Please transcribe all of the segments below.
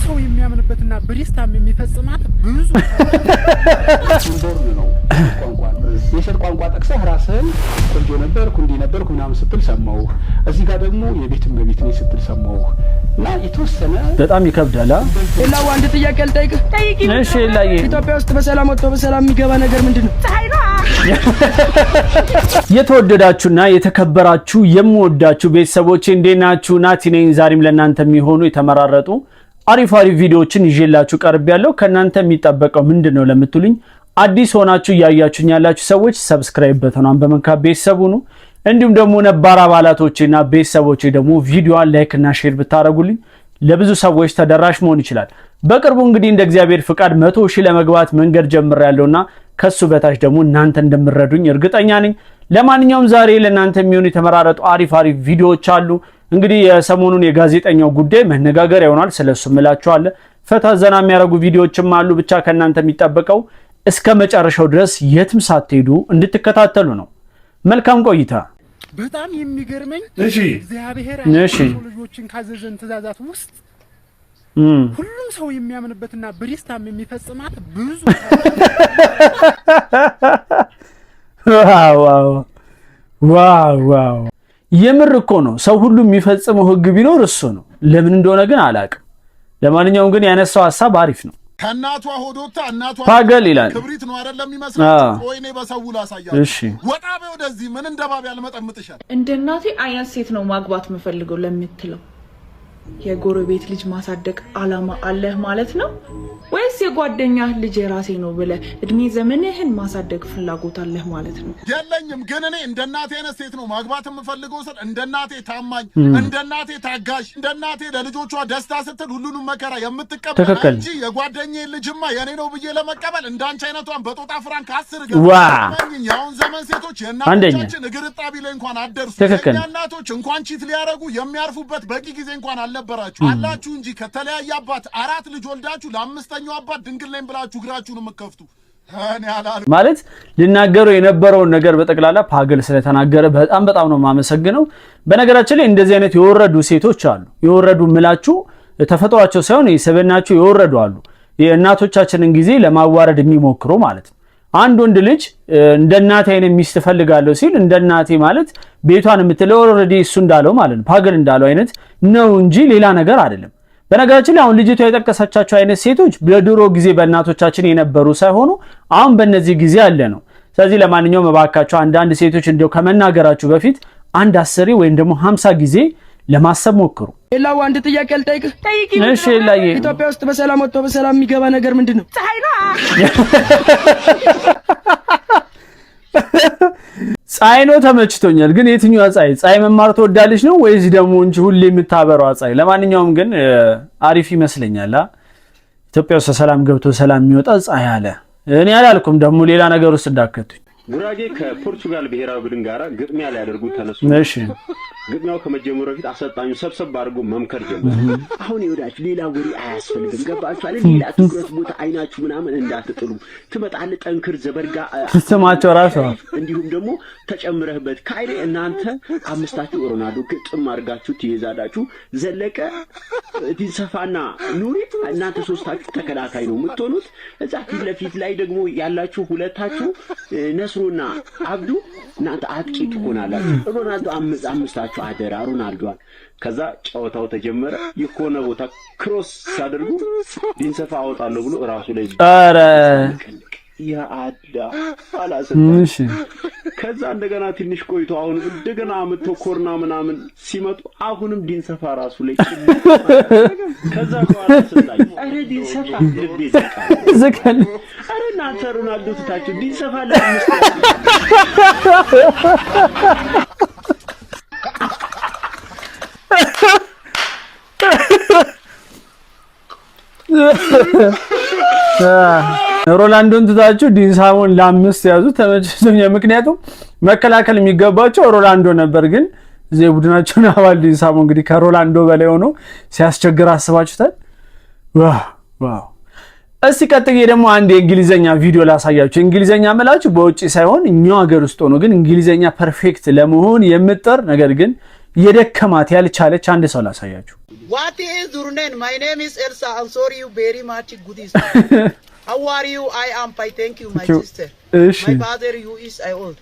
ሰው የሚያምንበትና በሪስታም የሚፈጽማት ብዙ ነው ቋንቋ የሸር ቋንቋ ጠቅሰህ ራስህን ቆንጆ ነበርኩ እንዲህ ነበርኩ ምናምን ስትል ሰማሁ። እዚህ ጋር ደግሞ የቤት እመቤት ነኝ ስትል ሰማሁ እና የተወሰነ በጣም ይከብዳል። ሌላው አንድ ጥያቄ ልጠይቅህ። እሺ ላይ ኢትዮጵያ ውስጥ በሰላም ወጥቶ በሰላም የሚገባ ነገር ምንድነው? የተወደዳችሁና የተከበራችሁ የምወዳችሁ ቤተሰቦቼ እንዴት ናችሁ? ናቲ ነኝ። ዛሬም ለእናንተ የሚሆኑ የተመራረጡ አሪፍ ቪዲዮዎችን ይዤላችሁ ቀርቤያለሁ። ከእናንተ የሚጠበቀው ምንድነው ለምትሉኝ አዲስ ሆናችሁ ያያችሁኝ ያላችሁ ሰዎች ሰብስክራይብ በተኗን በመንካት ቤተሰቡ ነው። እንዲሁም ደግሞ ነባር አባላቶቼና ቤተሰቦቼ ደግሞ ቪዲዮውን ላይክ እና ሼር ብታረጉልኝ ለብዙ ሰዎች ተደራሽ መሆን ይችላል። በቅርቡ እንግዲህ እንደ እግዚአብሔር ፍቃድ 100,000 ለመግባት መንገድ ጀምሬያለሁና ከሱ በታች ደግሞ እናንተ እንደምትረዱኝ እርግጠኛ ነኝ። ለማንኛውም ዛሬ ለእናንተ የሚሆኑ የተመራረጡ አሪፍ ቪዲዮዎች አሉ። እንግዲህ የሰሞኑን የጋዜጠኛው ጉዳይ መነጋገር ይሆናል። ስለሱ እምላችኋለሁ። ፈታ ዘና የሚያደርጉ ቪዲዮዎችም አሉ። ብቻ ከእናንተ የሚጠበቀው እስከ መጨረሻው ድረስ የትም ሳትሄዱ እንድትከታተሉ ነው። መልካም ቆይታ። በጣም የሚገርመኝ እግዚአብሔር ልጆችን ካዘዘን ትእዛዛት ውስጥ ሁሉም ሰው የሚያምንበትና በሪስታም የሚፈጽማት ብዙ ዋው የምር እኮ ነው። ሰው ሁሉ የሚፈጽመው ህግ ቢኖር እሱ ነው። ለምን እንደሆነ ግን አላውቅም። ለማንኛውም ግን ያነሳው ሐሳብ አሪፍ ነው። ከናቷ ሆዶታ እናቷ ፓገል ይላል። ክብሪት ነው አይደለም የሚመስለው? ወይኔ በሰው ላሳያችሁ። እሺ ወጣ በይ ወደዚህ። ምን እንደባብ ያልመጠምጥሻል። እንደ እናቴ አይነት ሴት ነው ማግባት የምፈልገው ለምትለው የጎረቤት ልጅ ማሳደግ አላማ አለህ ማለት ነው ወይስ የጓደኛህ ልጅ የራሴ ነው ብለህ እድሜ ዘመንህን ማሳደግ ፍላጎት አለህ ማለት ነው? የለኝም፣ ግን እኔ እንደ እናቴ አይነት ሴት ነው ማግባት የምፈልገው። ስል እንደ እናቴ ታማኝ፣ እንደ እናቴ ታጋሽ፣ እንደ እናቴ ለልጆቿ ደስታ ስትል ሁሉንም መከራ የምትቀበል እንጂ የጓደኛዬ ልጅማ የኔ ነው ብዬ ለመቀበል እንዳንቺ አይነቷን በጦጣ ፍራንክ 10 ገባኝ። ያውን ዘመን ሴቶች የእናቶቻችን እግር ጣቢ ላይ እንኳን አደርሱ። እናቶች እንኳን ቺት ሊያረጉ የሚያርፉበት በቂ ጊዜ እንኳን አልነበራችሁ አላችሁ እንጂ ከተለያየ አባት 4 ልጅ ወልዳችሁ ለአምስተኛው አባት ድንግል ነኝ ብላችሁ እግራችሁን የምትከፍቱ ማለት ልናገሩ የነበረውን ነገር በጠቅላላ ፓገል ስለተናገረ በጣም ነው ማመሰግነው። በነገራችን ላይ እንደዚህ አይነት የወረዱ ሴቶች አሉ። የወረዱ ምላችሁ ተፈጥሯቸው ሳይሆን የሰበናቸው የወረዱ አሉ። የእናቶቻችንን ጊዜ ለማዋረድ የሚሞክሩ ማለት ነው። አንድ ወንድ ልጅ እንደ እናቴ አይነት ሚስት ፈልጋለሁ ሲል እንደ እናቴ ማለት ቤቷን የምትለው ኦሬዲ እሱ እንዳለው ማለት ነው፣ ፓገል እንዳለው አይነት ነው እንጂ ሌላ ነገር አይደለም። በነገራችን ላይ አሁን ልጅቷ የጠቀሰቻቸው አይነት ሴቶች በድሮ ጊዜ በእናቶቻችን የነበሩ ሳይሆኑ አሁን በእነዚህ ጊዜ አለ ነው። ስለዚህ ለማንኛውም እባካችሁ አንዳንድ ሴቶች እንደው ከመናገራችሁ በፊት 10 ወይም ደግሞ 50 ጊዜ ለማሰብ ሞክሩ። ሌላው አንድ ጥያቄ ልጠይቅህ። እሺ ላይ ኢትዮጵያ ውስጥ በሰላም ወጥቶ በሰላም የሚገባ ነገር ምንድነው? ፀሐይ ነው። ተመችቶኛል። ግን የትኛው ፀሐይ መማር ትወዳለች ነው ወይስ ደግሞ እንጂ ሁሌ የምታበራው ፀሐይ? ለማንኛውም ግን አሪፍ ይመስለኛል። ኢትዮጵያ ውስጥ ሰላም ገብቶ ሰላም የሚወጣ ፀሐይ አለ። እኔ አላልኩም ደግሞ ሌላ ነገር ውስጥ እንዳከቱኝ። ጉራጌ ከፖርቹጋል ብሔራዊ ቡድን ጋር ግጥሚያ ላይ ያደርጉ ተነሱ። እሺ ግጥሚያው ከመጀመሩ በፊት አሰልጣኙ ሰብሰብ አድርጎ መምከር ጀመረ። አሁን ይወዳችሁ ሌላ ወሬ አያስፈልግም፣ ገባችሁ አይደል? ሌላ ትኩረት ቦታ አይናችሁ ምናምን እንዳትጥሉ። ትመጣለህ፣ ጠንክር፣ ዘበርጋ ተሰማቸው ራሱ እንዲሁም ደግሞ ተጨምረህበት ካይሬ እናንተ አምስታችሁ ሮናልዶ ግጥም አድርጋችሁ ትይዛላችሁ። ዘለቀ ዲንሰፋና ኑሪ እናንተ ሶስታችሁ ተከላካይ ነው የምትሆኑት። እዛ ፊት ለፊት ላይ ደግሞ ያላችሁ ሁለታችሁ ነስሩና አብዱ እናንተ አጥቂ ትሆናላችሁ። ሮናልዶ አምስታችሁ አደራ ሮናልዶን። ከዛ ጨዋታው ተጀመረ። የሆነ ቦታ ክሮስ ሲያደርጉ ዲንሰፋ አወጣለሁ ብሎ ራሱ ላይ አረ ያ አዳ አላሰጠሽ። ከዛ እንደገና ትንሽ ቆይቶ አሁን እንደገና አመቶ ኮርና ምናምን ሲመጡ አሁንም ዲንሰፋ ራሱ ላይ ከዛ በኋላ ሰጣኝ። አረ ዲንሰፋ ልቤ ዘካል አረ እናንተ ሮናልዶ ትታችሁ ዲንሰፋ ለአምስት ሮናልዶን ትታችሁ ዲንሳሞን ለአምስት ያዙ። ተመችቶኛል። ምክንያቱም መከላከል የሚገባቸው ሮናልዶ ነበር፣ ግን እዚህ ቡድናቸውን አባል ዲንሳሞ እንግዲህ ከሮናልዶ በላይ ሆኖ ሲያስቸግር አስባችሁታል። ዋው እስቲ ቀጥዬ ደግሞ አንድ የእንግሊዘኛ ቪዲዮ ላሳያችሁ። እንግሊዘኛ መላችሁ በውጪ ሳይሆን እኛው ሀገር ውስጥ ሆኖ ግን እንግሊዘኛ ፐርፌክት ለመሆን የምጥር ነገር ግን የደከማት ያልቻለች አንድ ሰው ላሳያችሁ። What is your name? My name is Elsa. I'm sorry you very much goodies. How are you? I am fine. Thank you, my sister. My father, you is I old.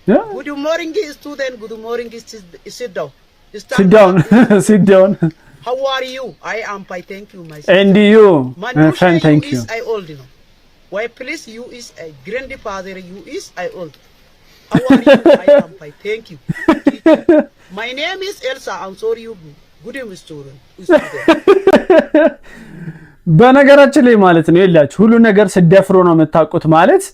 Yeah. Good morning, student. Good morning, sit down. Sit down. Sit down. How are you? I am fine. Thank you, my sister. And you? Fine, thank you. Is I old, you know. Why, please, you is a grandfather. You is I old. How are you? I am fine. Thank you. My name is Elsa. I'm sorry you. Good student. በነገራችን ላይ ማለት ነው ይላችሁ ሁሉ ነገር ስደፍሩ ነው የምታውቁት ማለት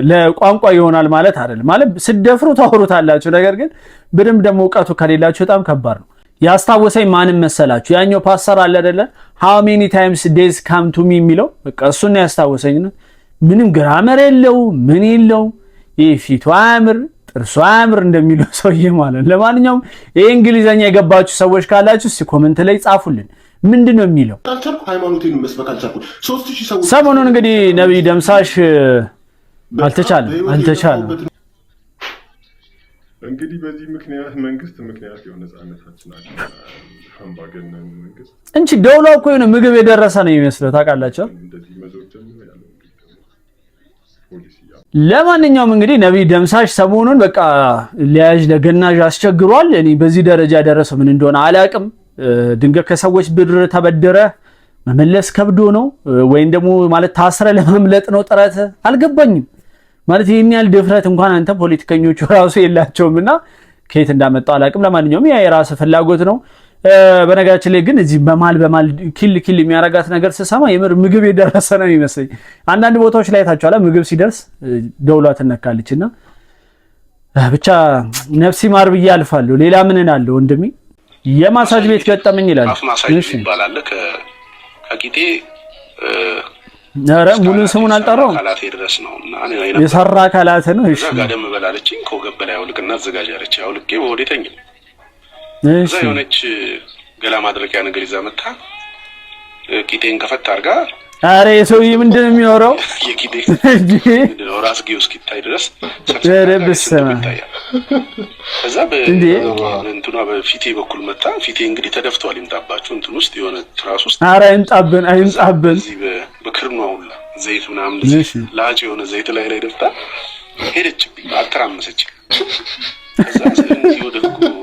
ለቋንቋ ይሆናል ማለት አይደለም። ማለት ስደፍሩ ታወሩታላችሁ፣ ነገር ግን በደንብ ደግሞ ዕውቀቱ ከሌላችሁ በጣም ከባድ ነው። ያስታወሰኝ ማንም መሰላችሁ? ያኛው ፓስተር አለ አይደለ? how many times days come to me የሚለው በቃ እሱን ያስታወሰኝ ነው። ምንም ግራመር የለው ምን የለው ይፊቱ አምር ጥርሱ አምር እንደሚለው ሰውዬ ማለት። ለማንኛውም ይሄ እንግሊዘኛ የገባችሁ ሰዎች ካላችሁ እስቲ ኮሜንት ላይ ጻፉልን። ምንድነው የሚለው? ሃይማኖቴን መስበክ አልቻልኩም። 3000 ሰዎች ሰሞኑን እንግዲህ ነብይ ደምሳሽ አልተቻለም። እንግዲህ በዚህ ምክንያት መንግስት የሆነ ነፃነታችን አለ አምባገነን መንግስት እንጂ ደውላው እኮ የሆነ ምግብ የደረሰ ነው የሚመስለው ታውቃላችሁ። እንደዚህ መዞርተን ያለው ፖሊሲ ለማንኛውም እንግዲህ ነብይ ደምሳሽ ሰሞኑን በቃ ሊያጅ ለገናዥ አስቸግሯል። እኔ በዚህ ደረጃ ያደረሰው ምን እንደሆነ አላቅም። ድንገት ከሰዎች ብር ተበደረ መመለስ ከብዶ ነው ወይም ደግሞ ማለት ታስረ ለማምለጥ ነው ጥረት አልገባኝም። ማለት ይሄን ያህል ድፍረት እንኳን አንተ ፖለቲከኞቹ ራሱ የላቸውምና ከየት እንዳመጣው አላቅም። ለማንኛውም ያ የራስ ፍላጎት ነው። በነገራችን ላይ ግን እዚህ በማል ኪል የሚያረጋት ነገር ስሰማ የምር ምግብ የደረሰ ነው የሚመስለኝ። አንዳንድ ቦታዎች ላይ ታቻለ ምግብ ሲደርስ ደውሏ ትነካለችና ብቻ ነፍሲ ማር ብዬ አልፋለሁ። ሌላ ምን እናለው ወንድሜ? የማሳጅ ቤት ገጠመኝ ይላል። እሺ ይባላል ከቂጤ ኧረ ሙሉን ስሙን አልጠራው ካላቴ ድረስ ነውና የሰራ ካላተ ነው። እሺ ጋደም በላለችኝ ከወገብ ላይ አውልቅና አዘጋጃለች። አውልቄ ወዴተኝ እዛ የሆነች ገላ ማድረቂያ ነገር ይዛ መጣ። ቂጤን ከፈት አድርጋ አረ የሰውዬ ምንድነው የሚወራው? የቂጤ ምንድነው ራስጌው እስኪታይ ድረስ ረብሰማ ከዛ እንትኗ በፊቴ በኩል መጣ። ፊቴ እንግዲህ ተደፍቷል። ይምጣባችሁ እንትን ውስጥ የሆነ ትራስ ውስጥ አረ አይምጣብን እዚህ በክርኗ ሁላ ዘይት ምናምን ላጭ የሆነ ዘይት ላይ ደፍታ ሄደችብኝ። አተራመሰች። ከዛ ስለዚህ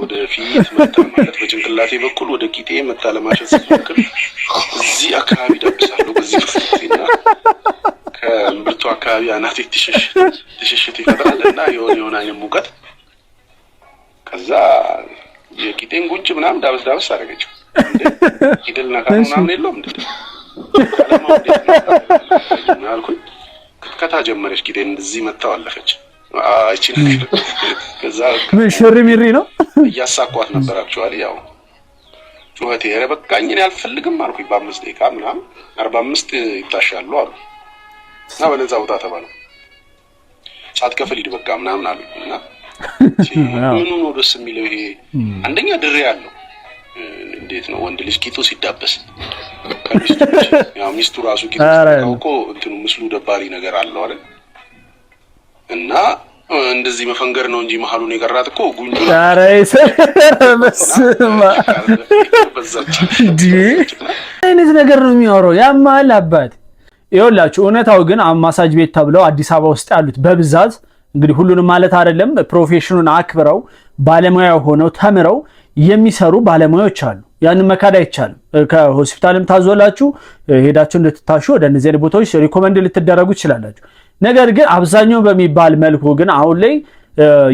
ወደ ፊት መጣ ማለት በጭንቅላቴ በኩል ወደ ቂጤ መጣ። ለማሸት ሲሞክር እዚህ አካባቢ ዳብሳለሁ በዚህ ፍጥነትና ከእምብርቱ አካባቢ አናቴ ትሽሽት ይፈጥራልና የሆነ አይነት ሙቀት። ከዛ የቂጤን ጉንጭ ምናምን ዳብስ አደረገችው። ቂጤልና ምናምን የለውም እንዴ አልኩኝ። ከታ ጀመረች። ቂጤን እንደዚህ መታው አለፈች። አይቺ ነገር ከዛ ምን ሽርሚሪ ነው እያሳቋት ነበር። አክቹአሊ ያው ጩኸቴ ኧረ በቃኝ እኔ አልፈልግም አልኩኝ። በ5 ደቂቃ ምናምን 45 ይታሻሉ አሉ እና በነፃ ውጣ ተባለ። ሳትከፍል ሂድ በቃ ምናምን አሉኝና ምኑ ነው ደስ የሚለው ይሄ አንደኛ ድሬ ያለው እንዴት ነው ወንድ ልጅ ቂጡ ሲዳበስ ያው ሚስቱ ራሱ ቂጡ እኮ እንትኑ ምስሉ ደባሪ ነገር አለው አይደል? እና እንደዚህ መፈንገር ነው እንጂ መሐሉን የቀራት እኮ ጉንጁ ኧረ በስመ አይነት ነገር ነው የሚያወራው። ያማል አባት ይኸውላችሁ። እውነታው ግን ማሳጅ ቤት ተብለው አዲስ አበባ ውስጥ ያሉት በብዛት እንግዲህ ሁሉንም ማለት አይደለም፣ ፕሮፌሽኑን አክብረው ባለሙያ ሆነው ተምረው የሚሰሩ ባለሙያዎች አሉ። ያንን መካድ አይቻልም። ከሆስፒታልም ታዞላችሁ ሄዳችሁ እንድትታሹ ወደ እነዚህ ቦታዎች ሪኮመንድ ልትደረጉ ይችላላችሁ። ነገር ግን አብዛኛው በሚባል መልኩ ግን አሁን ላይ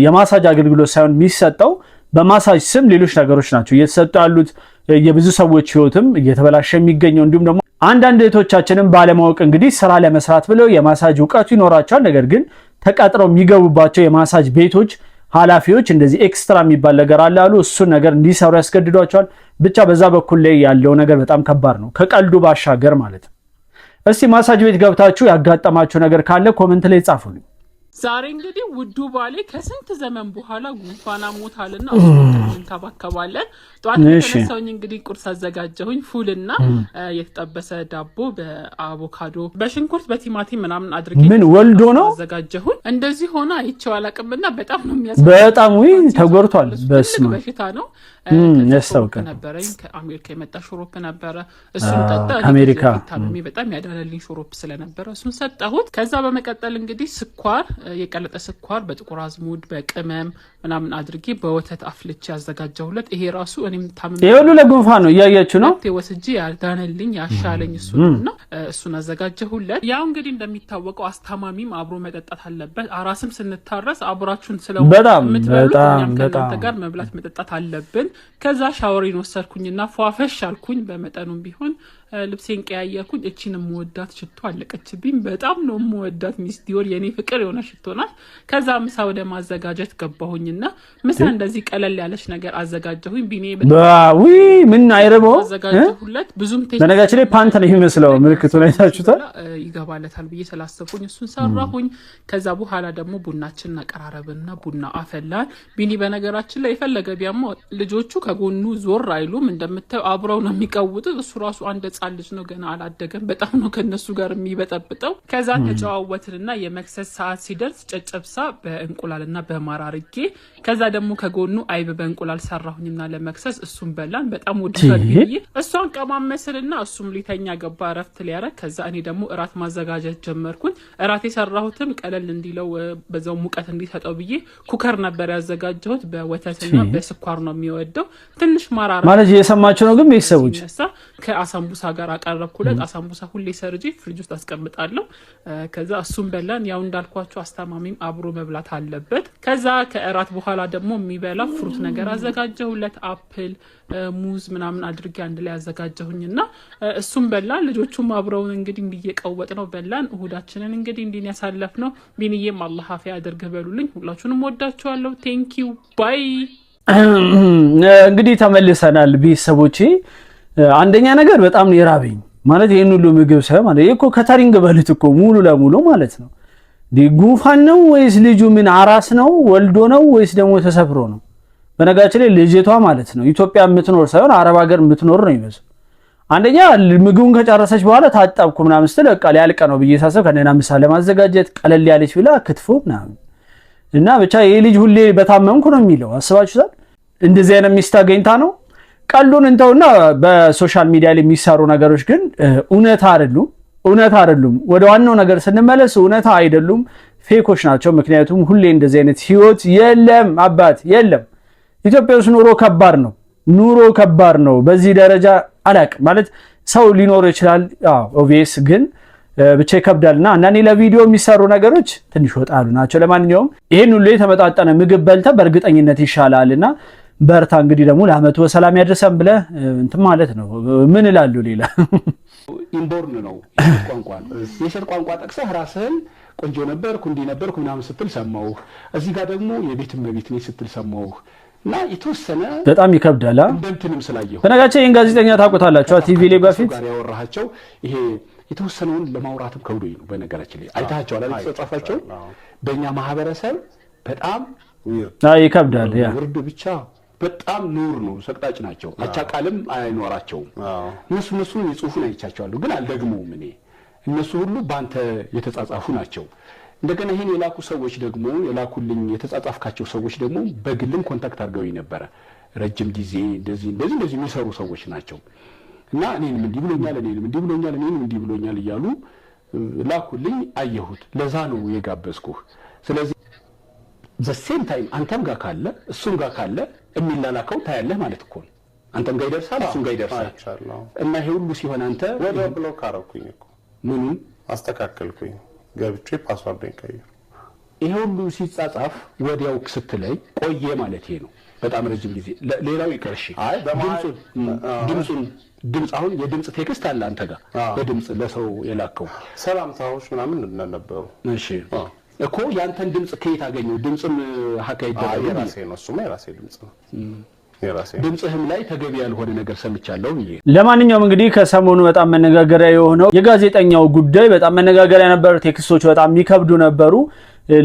የማሳጅ አገልግሎት ሳይሆን የሚሰጠው በማሳጅ ስም ሌሎች ነገሮች ናቸው እየተሰጡ ያሉት። የብዙ ሰዎች ህይወትም እየተበላሸ የሚገኘው እንዲሁም ደግሞ አንዳንድ እህቶቻችንም ባለማወቅ እንግዲህ ስራ ለመስራት ብለው የማሳጅ ዕውቀቱ ይኖራቸዋል። ነገር ግን ተቀጥረው የሚገቡባቸው የማሳጅ ቤቶች ኃላፊዎች እንደዚህ ኤክስትራ የሚባል ነገር አለ አሉ። እሱን ነገር እንዲሰሩ ያስገድዷቸዋል። ብቻ በዛ በኩል ላይ ያለው ነገር በጣም ከባድ ነው፣ ከቀልዱ ባሻገር ማለት ነው። እስቲ ማሳጅ ቤት ገብታችሁ ያጋጠማችሁ ነገር ካለ ኮሜንት ላይ ጻፉልኝ። ዛሬ እንግዲህ ውዱ ባሌ ከስንት ዘመን በኋላ ጉንፋን አሞታልና እንከባከባለን። ጧት ተነሳሁኝ እንግዲህ ቁርስ አዘጋጀሁኝ። ፉልና የተጠበሰ ዳቦ በአቮካዶ በሽንኩርት በቲማቲም ምናምን አድርጌ ምን ወልዶ ነው አዘጋጀሁኝ። እንደዚህ ሆነ አይቼው አላቅምና በጣም ነው የሚያስፈልግ። በጣም ወይ ተጎርቷል። በስመ በሽታ ነው ያስታውቀ ነበረኝ ከአሜሪካ የመጣ ሾሮፕ ነበረ እሱን ጠጣ አሜሪካ ታምሜ በጣም ያዳለልኝ ሾሮፕ ስለነበረ እሱን ሰጣሁት ከዛ በመቀጠል እንግዲህ ስኳር የቀለጠ ስኳር በጥቁር አዝሙድ በቅመም ምናምን አድርጌ በወተት አፍልቼ ያዘጋጀሁለት ይሄ ራሱ እኔም ታምሜ ይሁሉ ለጉንፋን ነው ያያችሁ ነው ወስጂ ያዳነልኝ ያሻለኝ እሱና እሱን አዘጋጀሁለት ያው እንግዲህ እንደሚታወቀው አስተማሚም አብሮ መጠጣት አለበት አራስም ስንታረስ አብራችሁን ስለሆነ በጣም ጋር መብላት መጠጣት አለብን ከዛ ሻወሪን ወሰድኩኝና ፏፈሽ አልኩኝ በመጠኑም ቢሆን ልብሴን ቀያየርኩኝ እቺንም ወዳት ሽቶ አለቀችብኝ በጣም ነው ወዳት ሚስ ዲዮር የኔ ፍቅር የሆነ ሽቶ ናት ከዛ ምሳ ወደ ማዘጋጀት ገባሁኝና ምሳ እንደዚህ ቀለል ያለች ነገር አዘጋጀሁኝ ቢኔ ባዊ ምን አይረበው አዘጋጀሁለት ብዙም በነጋችን ላይ ፓንት ነው የሚመስለው ምልክቱን አይታችሁታል ይገባለታል ብዬ ሰላሰፉኝ እሱን ሰራሁኝ ከዛ በኋላ ደግሞ ቡናችንን አቀራረብና ቡና አፈላን ቢኒ በነገራችን ላይ የፈለገ ቢያሞ ልጆቹ ከጎኑ ዞር አይሉም እንደምታዩ አብረው ነው የሚቀውጡት እሱ ራሱ አንድ ጻልጅ ነው ገና አላደገም በጣም ነው ከነሱ ጋር የሚበጠብጠው ከዛ ተጫዋወትንና የመክሰስ ሰዓት ሲደርስ ጨጨብሳ በእንቁላልና በማር አርጌ ከዛ ደግሞ ከጎኑ አይብ በእንቁላል ሰራሁኝና ለመክሰስ እሱን በላን በጣም ወድፈልኝ እሷን ቀማመስልና እሱም ሊተኛ ገባ ረፍት ሊያረግ ከዛ እኔ ደግሞ እራት ማዘጋጀት ጀመርኩኝ እራት የሰራሁትም ቀለል እንዲለው በዛው ሙቀት እንዲሰጠው ብዬ ኩከር ነበር ያዘጋጀሁት በወተትና በስኳር ነው የሚወደው ትንሽ ማራራ ማለት የሰማችሁ ነው ግን ቤተሰቦች ከአሳምቡሳ ጋር አቀረብኩለት አሳምቡሳ ሁሌ ሰርጂ ፍሪጅ ውስጥ አስቀምጣለሁ ከዛ እሱን በላን ያው እንዳልኳችሁ አስተማሚም አብሮ መብላት አለበት ከዛ ከእራት በኋላ ደግሞ የሚበላ ፍሩት ነገር አዘጋጀሁለት አፕል ሙዝ ምናምን አድርጌ አንድ ላይ አዘጋጀሁኝና እሱን በላን ልጆቹም አብረውን እንግዲህ እንዲየቀወጥ ነው በላን እሁዳችንን እንግዲህ እንዲን ያሳለፍነው ቢኒዬም አላህ አፊያ ያድርግ በሉልኝ ሁላችሁንም ወዳችኋለሁ ቴንኪው ባይ እንግዲህ ተመልሰናል ቤተሰቦቼ አንደኛ ነገር በጣም የራበኝ ማለት ይሄን ሁሉ ምግብ ሳይ ማለት ይሄ እኮ ከተሪንግ በልት እኮ ሙሉ ለሙሉ ማለት ነው ጉንፋን ነው ወይስ ልጁ ምን አራስ ነው ወልዶ ነው ወይስ ደግሞ ተሰፍሮ ነው በነጋችን ላይ ልጅቷ ማለት ነው ኢትዮጵያ የምትኖር ሳይሆን አረብ ሀገር የምትኖር ነው ይመስል አንደኛ ምግቡን ከጨረሰች በኋላ ታጣብኩ ምናምን ስትል በቃ ሊያልቀ ነው በየሳሰብ ከነና ምሳሌ ማዘጋጀት ቀለል ያለች ብላ ክትፎ ምናምን እና ብቻ ይሄ ልጅ ሁሌ በታመምኩ ነው የሚለው አስባችሁታል እንደዚህ አይነት ሚስት አገኝታ ነው ቀሉን እንተውና በሶሻል ሚዲያ ላይ የሚሰሩ ነገሮች ግን እውነት አይደሉም ወደ ዋናው ነገር ስንመለስ እውነት አይደሉም ፌኮች ናቸው ምክንያቱም ሁሌ እንደዚህ አይነት ህይወት የለም አባት የለም ኢትዮጵያ ውስጥ ኑሮ ከባድ ነው በዚህ ደረጃ አላቅ ማለት ሰው ሊኖር ይችላል ኦቪየስ ግን ብቻ ይከብዳልና አንዳንዴ ለቪዲዮ የሚሰሩ ነገሮች ትንሽ ወጣሉ ናቸው ለማንኛውም ይሄን ሁሉ የተመጣጠነ ምግብ በልተ በእርግጠኝነት ይሻላልና በርታ እንግዲህ ደግሞ ለአመቱ በሰላም ያድርሰን ብለ እንት ማለት ነው ምን ይላሉ ሌላ ኢምቦርን ነው የሸር ቋንቋ ጠቅሰህ ራስህን ቆንጆ ነበርኩ እንዲ ነበርኩ ምናምን ስትል ሰማው እዚህ ጋር ደግሞ የቤትም መቤት ነኝ ስትል ሰማው እና የተወሰነ በጣም ይከብዳል እንደምትንም ስላየው በነጋቸው ይሄን ጋዜጠኛ ታውቁታላችሁ ቲቪ ላይ በፊት ጋር ያወራሃቸው ይሄ የተወሰነውን ለማውራትም ከብዶኝ ነው በነገራችን ላይ አይታቸው አላ ተጻጻፋቸው በእኛ ማህበረሰብ በጣም ይከብዳል ያ ወርድ ብቻ በጣም ኑር ነው ሰቅጣጭ ናቸው አቻቃልም አይኖራቸውም እነሱ የጽሁፉን አይቻቸዋለሁ ግን አልደግሞም እኔ እነሱ ሁሉ ባንተ የተጻጻፉ ናቸው እንደገና ይሄን የላኩ ሰዎች ደግሞ የላኩልኝ የተጻጻፍካቸው ሰዎች ደግሞ በግልም ኮንታክት አድርገውኝ ነበር ረጅም ጊዜ እንደዚህ የሚሰሩ ሰዎች ናቸው እና እኔንም እንዲህ ብሎኛል እያሉ ላኩልኝ አየሁት ለዛ ነው የጋበዝኩህ ስለዚህ በሴም ታይም አንተም ጋር ካለ እሱም ጋር ካለ የሚላላከው ታያለህ ማለት እኮ ነው አንተም ጋር ይደርሳል እሱም ጋር ይደርሳል እና ይሄ ሁሉ ሲሆን አንተ ወደ ብሎክ አረኩኝ እኮ ምኑን አስተካከልኩኝ ገብቼ ፓስዋርድን ቀይር ይሄ ሁሉ ሲጻጻፍ ወዲያው ስትለይ ቆየ ማለት ይሄ ነው በጣም ረጅም ጊዜ ሌላው ይቀርሽ አይ ድምጽ አሁን የድምጽ ቴክስት አለ አንተ ጋር በድምጽ ለሰው የላከው ሰላምታዎች ምናምን እንደነበሩ እሺ እኮ ያንተን ድምጽ ከየት አገኘው ድምጽም ሀካ ይደረጋል የራሴ ነው እሱማ የራሴ ድምጽ ነው የራሴ ድምጽህም ላይ ተገቢ ያልሆነ ነገር ሰምቻለሁ ብዬ ለማንኛውም እንግዲህ ከሰሞኑ በጣም መነጋገሪያ የሆነው የጋዜጠኛው ጉዳይ በጣም መነጋገሪያ ነበር ቴክስቶች በጣም የሚከብዱ ነበሩ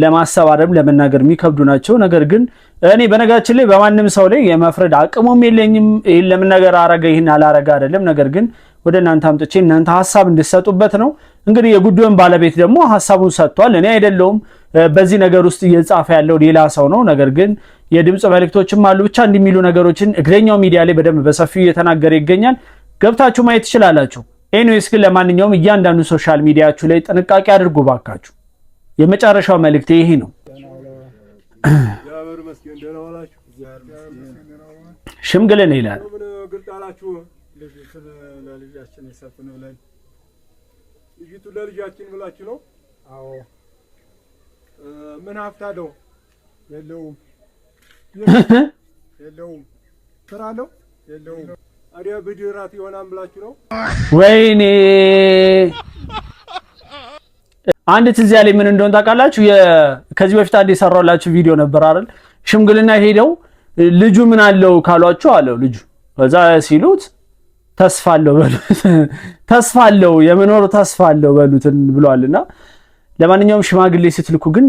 ለማሰብ አይደለም ለመናገር የሚከብዱ ናቸው ነገር ግን እኔ በነጋችን ላይ በማንም ሰው ላይ የመፍረድ አቅሙም የለኝም ይሄን ለምን ነገር አረጋ ይሄን አላረጋ አይደለም ነገር ግን ወደ እናንተ አምጥቼ እናንተ ሐሳብ እንድትሰጡበት ነው። እንግዲህ የጉዳዩን ባለቤት ደግሞ ሐሳቡን ሰጥቷል። እኔ አይደለሁም በዚህ ነገር ውስጥ እየጻፈ ያለው ሌላ ሰው ነው። ነገር ግን የድምጽ መልእክቶችም አሉ። ብቻ እንደሚሉ ነገሮችን እግረኛው ሚዲያ ላይ በደንብ በሰፊው እየተናገረ ይገኛል። ገብታችሁ ማየት ትችላላችሁ። ኤኒዌይስ ግን ለማንኛውም እያንዳንዱ ሶሻል ሚዲያችሁ ላይ ጥንቃቄ አድርጉ ባካችሁ። የመጨረሻው መልእክት ይሄ ነው። ሽምግልና ይላል ለልጃችን ይሰጡን ብለን ልጅቱ ለልጃችን ብላችሁ ነው? አዎ። ምን ሀብት አለው? የለውም። የለውም። ስራ አለው? የለውም። አዲያ ብድራት ይሆናል ብላችሁ ነው? ወይኔ አንድ ትዝ ያለኝ ምን እንደሆነ ታውቃላችሁ? ከዚህ በፊት አንድ የሰራሁላችሁ ቪዲዮ ነበር አይደል? ሽምግልና ሄደው ልጁ ምን አለው ካሏቸው አለው ልጁ ከዛ ሲሉት ተስፋ አለው በሉት ተስፋ አለው የመኖር ተስፋ አለው በሉትን ብሏልና ለማንኛውም ሽማግሌ ስትልኩ ግን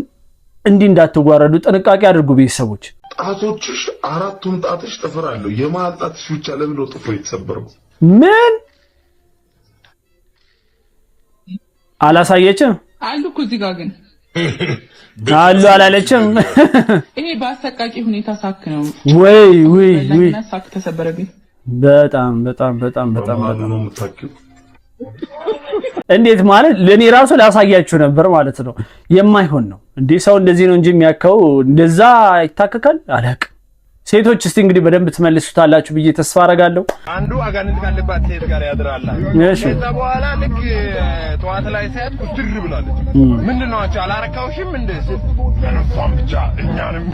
እንዲህ እንዳትጓረዱ ጥንቃቄ አድርጉ ቤተሰቦች። ጣቶችሽ አራቱም ጣቶች ጥፍር አለው። የመሃል ጣትሽ ብቻ ለምን ነው ጥፍሩ የተሰበረው? ምን አላሳየችም አሉ እኮ እዚህ ጋር ግን አሉ አላለችም። ይሄ በአሰቃቂ ሁኔታ ሳክ ነው። ወይ ሳክ ተሰበረብኝ። በጣም እንዴት ማለት ለኔ ራሱ ላሳያችሁ ነበር ማለት ነው። የማይሆን ነው እንዴ ሰው እንደዚህ ነው እንጂ የሚያከው እንደዛ ይታከካል አላቅ። ሴቶች እስቲ እንግዲህ በደንብ ትመልሱታላችሁ ብዬ ተስፋ አረጋለሁ። አንዱ አጋንንት ካለባት ሴት ጋር ያድራል። እሺ ከዛ በኋላ ልክ ጠዋት ላይ ሳይት ቁጥር ብላለች። ምንድነው አንቺ አላረካውሽም እንዴ? እሷም ብቻ እኛንም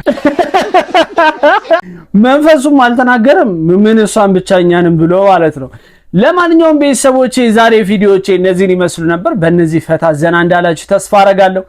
መንፈሱም አልተናገረም። ምን እሷን ብቻ እኛንም ብሎ ማለት ነው። ለማንኛውም ቤተሰቦቼ ዛሬ ቪዲዮዎቼ እነዚህን ይመስሉ ነበር። በእነዚህ ፈታ ዘና እንዳላችሁ ተስፋ አረጋለሁ።